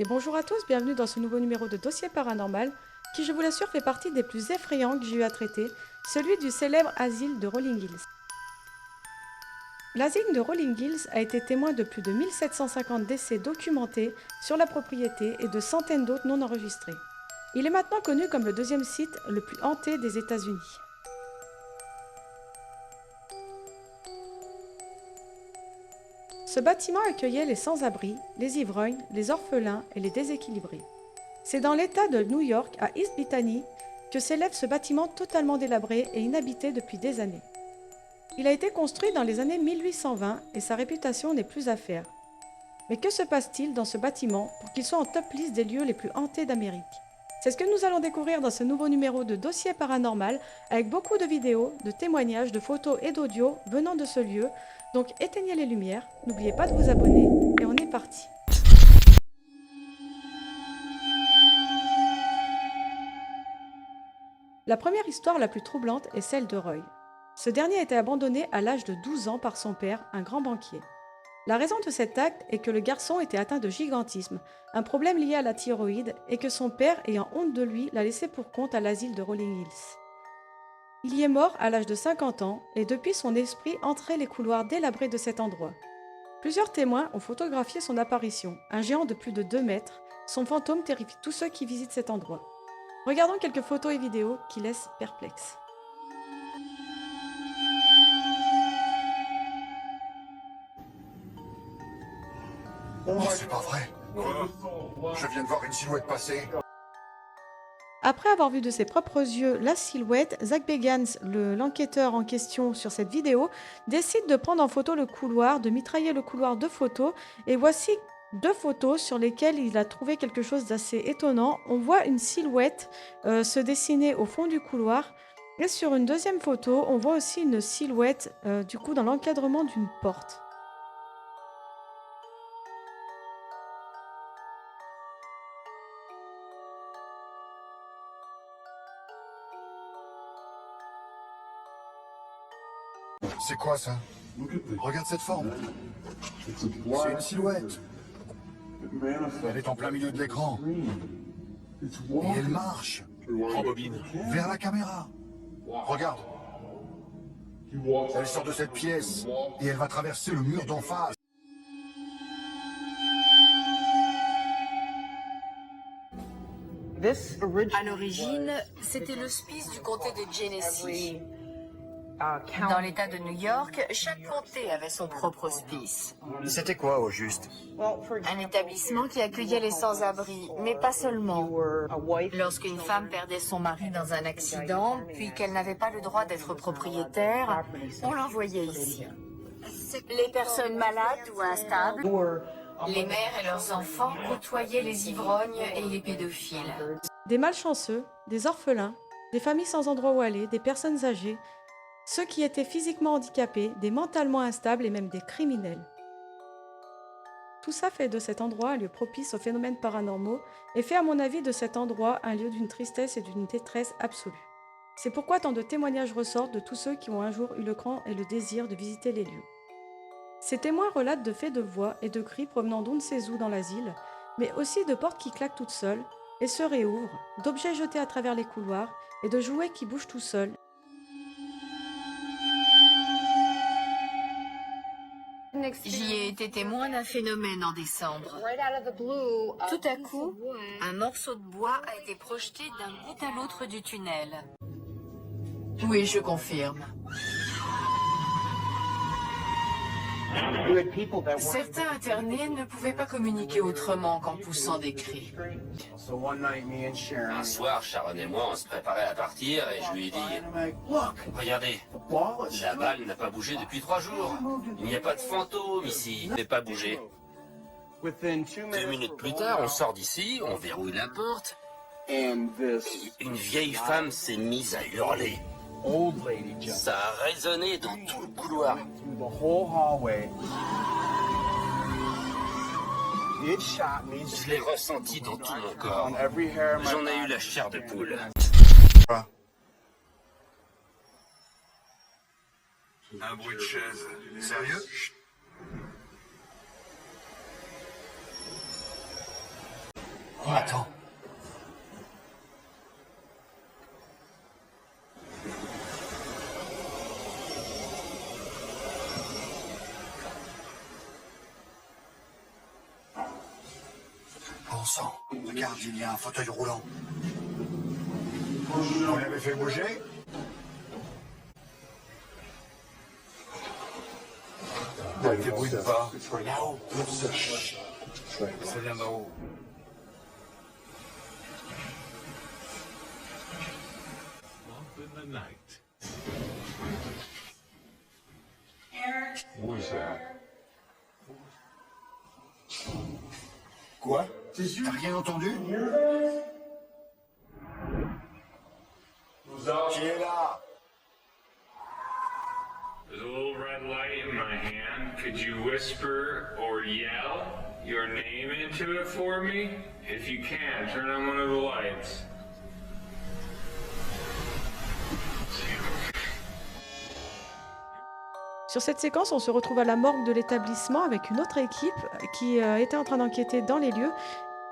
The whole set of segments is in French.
Et bonjour à tous, bienvenue dans ce nouveau numéro de Dossier Paranormal, qui je vous l'assure fait partie des plus effrayants que j'ai eu à traiter, celui du célèbre asile de Rolling Hills. L'asile de Rolling Hills a été témoin de plus de 1750 décès documentés sur la propriété et de centaines d'autres non enregistrés. Il est maintenant connu comme le deuxième site le plus hanté des États-Unis. Ce bâtiment accueillait les sans-abri, les ivrognes, les orphelins et les déséquilibrés. C'est dans l'État de New York, à East Bethany, que s'élève ce bâtiment totalement délabré et inhabité depuis des années. Il a été construit dans les années 1820 et sa réputation n'est plus à faire. Mais que se passe-t-il dans ce bâtiment pour qu'il soit en top liste des lieux les plus hantés d'Amérique? C'est ce que nous allons découvrir dans ce nouveau numéro de Dossier Paranormal, avec beaucoup de vidéos, de témoignages, de photos et d'audio venant de ce lieu. Donc éteignez les lumières, n'oubliez pas de vous abonner, et on est parti. La première histoire la plus troublante est celle de Roy. Ce dernier a été abandonné à l'âge de 12 ans par son père, un grand banquier. La raison de cet acte est que le garçon était atteint de gigantisme, un problème lié à la thyroïde, et que son père, ayant honte de lui, l'a laissé pour compte à l'asile de Rolling Hills. Il y est mort à l'âge de 50 ans, et depuis son esprit entrait les couloirs délabrés de cet endroit. Plusieurs témoins ont photographié son apparition, un géant de plus de 2 mètres. Son fantôme terrifie tous ceux qui visitent cet endroit. Regardons quelques photos et vidéos qui laissent perplexes. Oh, c'est pas vrai. Je viens de voir une silhouette passer. Après avoir vu de ses propres yeux la silhouette, Zach Bagans, l'enquêteur en question sur cette vidéo, décide de prendre en photo le couloir, de mitrailler le couloir de photos. Et voici 2 photos sur lesquelles il a trouvé quelque chose d'assez étonnant. On voit une silhouette se dessiner au fond du couloir. Et sur une deuxième photo, on voit aussi une silhouette du coup dans l'encadrement d'une porte. C'est quoi ça? Regarde cette forme. C'est une silhouette. Elle est en plein milieu de l'écran. Et elle marche. Rembobine. Vers la caméra. Regarde. Elle sort de cette pièce et elle va traverser le mur d'en face. À l'origine, c'était l'hospice du comté de Genesee. Dans l'État de New York, chaque comté avait son propre hospice. C'était quoi au juste? Un établissement qui accueillait les sans-abri, mais pas seulement. Lorsqu'une femme perdait son mari dans un accident, puis qu'elle n'avait pas le droit d'être propriétaire, on l'envoyait ici. Les personnes malades ou instables, les mères et leurs enfants côtoyaient les ivrognes et les pédophiles. Des malchanceux, des orphelins, des familles sans endroit où aller, des personnes âgées, ceux qui étaient physiquement handicapés, des mentalement instables et même des criminels. Tout ça fait de cet endroit un lieu propice aux phénomènes paranormaux et fait à mon avis de cet endroit un lieu d'une tristesse et d'une détresse absolue. C'est pourquoi tant de témoignages ressortent de tous ceux qui ont un jour eu le cran et le désir de visiter les lieux. Ces témoins relatent de faits de voix et de cris provenant d'on ne sait où dans l'asile, mais aussi de portes qui claquent toutes seules et se réouvrent, d'objets jetés à travers les couloirs et de jouets qui bougent tout seuls. J'y ai été témoin d'un phénomène en décembre. Tout à coup, un morceau de bois a été projeté d'un bout à l'autre du tunnel. Oui, je confirme. Certains internés ne pouvaient pas communiquer autrement qu'en poussant des cris. Un soir, Sharon et moi, on se préparait à partir et je lui ai dit « Regardez, la balle n'a pas bougé depuis 3 jours. Il n'y a pas de fantôme ici. Il n'est pas bougé. » 2 minutes plus tard, on sort d'ici, on verrouille la porte. Une vieille femme s'est mise à hurler. Ça a résonné dans tout le couloir. Je l'ai ressenti dans tout mon corps. J'en ai eu la chair de poule. Un bruit de chaise. Sérieux? Attends. Bon sang, regarde, il y a un fauteuil roulant. On l'avait fait bouger? Ne débrouille pas. Là-haut. Ça vient d'en haut. Quoi? T'as rien entendu? Qui est là? There's a little red light in my hand. Could you whisper or yell your name into it for me? If you can, turn on one of the lights. Sur cette séquence, on se retrouve à la morgue de l'établissement avec une autre équipe qui était en train d'enquêter dans les lieux.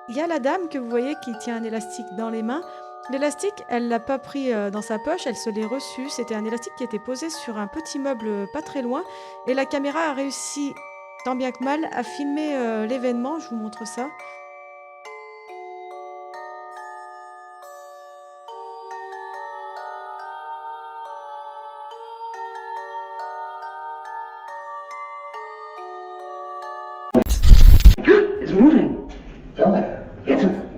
Il y a la dame que vous voyez qui tient un élastique dans les mains. L'élastique, elle l'a pas pris dans sa poche, elle se l'est reçu. C'était un élastique qui était posé sur un petit meuble pas très loin. Et la caméra a réussi, tant bien que mal, à filmer l'événement. Je vous montre ça. It's moving.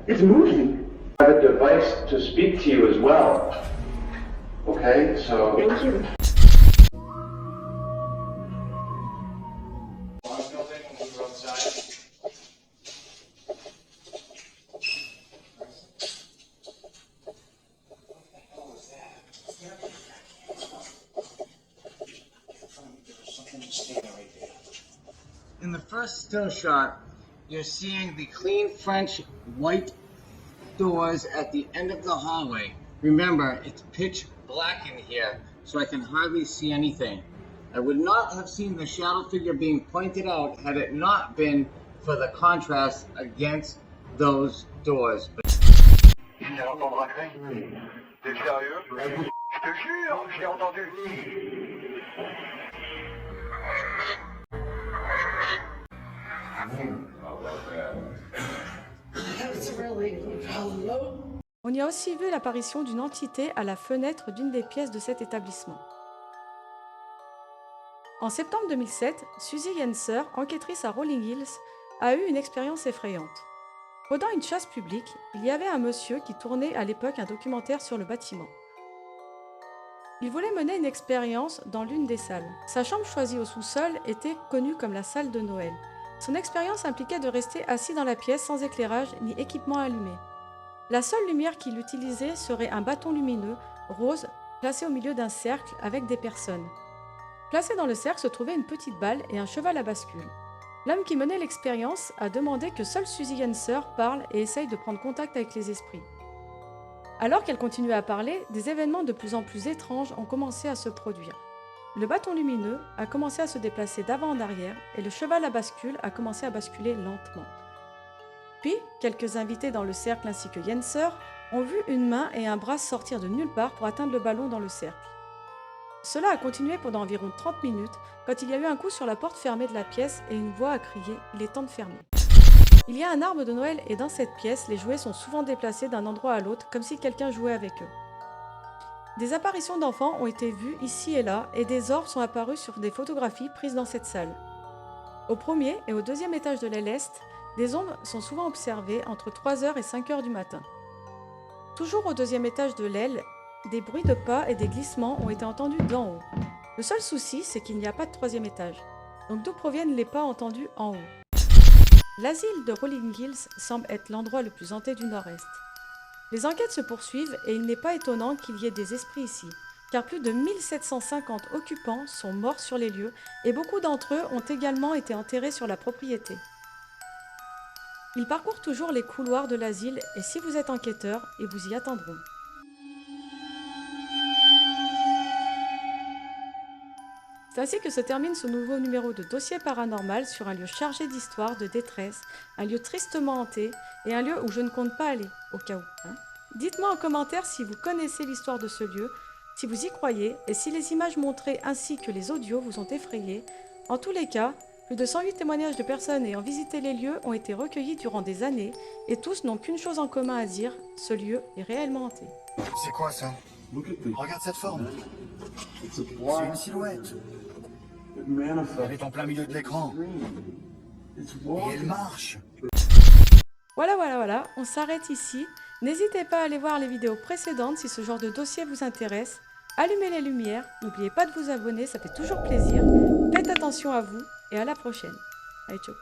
It's moving. I have a device to speak to you as well. Okay, so. Thank you. In the first still shot, you're seeing the clean French white doors at the end of the hallway. Remember, it's pitch black in here, so I can hardly see anything. I would not have seen the shadow figure being pointed out had it not been for the contrast against those doors. Je viens d'entendre un cri. T'es sérieux? Je te jure, je l'ai entendu. On y a aussi vu l'apparition d'une entité à la fenêtre d'une des pièces de cet établissement. En septembre 2007, Suzy Yenser, enquêtrice à Rolling Hills, a eu une expérience effrayante. Pendant une chasse publique, il y avait un monsieur qui tournait à l'époque un documentaire sur le bâtiment. Il voulait mener une expérience dans l'une des salles. Sa chambre choisie au sous-sol était connue comme la salle de Noël. Son expérience impliquait de rester assis dans la pièce sans éclairage ni équipement allumé. La seule lumière qu'il utilisait serait un bâton lumineux, rose, placé au milieu d'un cercle avec des personnes. Placé dans le cercle se trouvait une petite balle et un cheval à bascule. L'homme qui menait l'expérience a demandé que seule Suzy Yenser parle et essaye de prendre contact avec les esprits. Alors qu'elle continuait à parler, des événements de plus en plus étranges ont commencé à se produire. Le bâton lumineux a commencé à se déplacer d'avant en arrière et le cheval à bascule a commencé à basculer lentement. Puis, quelques invités dans le cercle ainsi que Yenser ont vu une main et un bras sortir de nulle part pour atteindre le ballon dans le cercle. Cela a continué pendant environ 30 minutes quand il y a eu un coup sur la porte fermée de la pièce et une voix a crié « Il est temps de fermer ». Il y a un arbre de Noël et dans cette pièce, les jouets sont souvent déplacés d'un endroit à l'autre comme si quelqu'un jouait avec eux. Des apparitions d'enfants ont été vues ici et là et des orbes sont apparus sur des photographies prises dans cette salle. Au premier et au deuxième étage de l'aile est, des ombres sont souvent observées entre 3h et 5h du matin. Toujours au deuxième étage de l'aile, des bruits de pas et des glissements ont été entendus d'en haut. Le seul souci, c'est qu'il n'y a pas de troisième étage. Donc d'où proviennent les pas entendus en haut? L'asile de Rolling Hills semble être l'endroit le plus hanté du Nord-Est. Les enquêtes se poursuivent et il n'est pas étonnant qu'il y ait des esprits ici, car plus de 1750 occupants sont morts sur les lieux et beaucoup d'entre eux ont également été enterrés sur la propriété. Ils parcourent toujours les couloirs de l'asile et si vous êtes enquêteur, ils vous y attendront. C'est ainsi que se termine ce nouveau numéro de Dossier Paranormal sur un lieu chargé d'histoire, de détresse, un lieu tristement hanté et un lieu où je ne compte pas aller, au cas où. Hein. Dites-moi en commentaire si vous connaissez l'histoire de ce lieu, si vous y croyez, et si les images montrées ainsi que les audios vous ont effrayé. En tous les cas, plus de 108 témoignages de personnes ayant visité les lieux ont été recueillis durant des années, et tous n'ont qu'une chose en commun à dire, ce lieu est réellement hanté. C'est quoi ça? Regarde cette forme. C'est une silhouette. Elle est en plein milieu de l'écran. Et elle marche. Voilà, on s'arrête ici. N'hésitez pas à aller voir les vidéos précédentes si ce genre de dossier vous intéresse. Allumez les lumières, n'oubliez pas de vous abonner, ça fait toujours plaisir. Faites attention à vous et à la prochaine. Allez, ciao.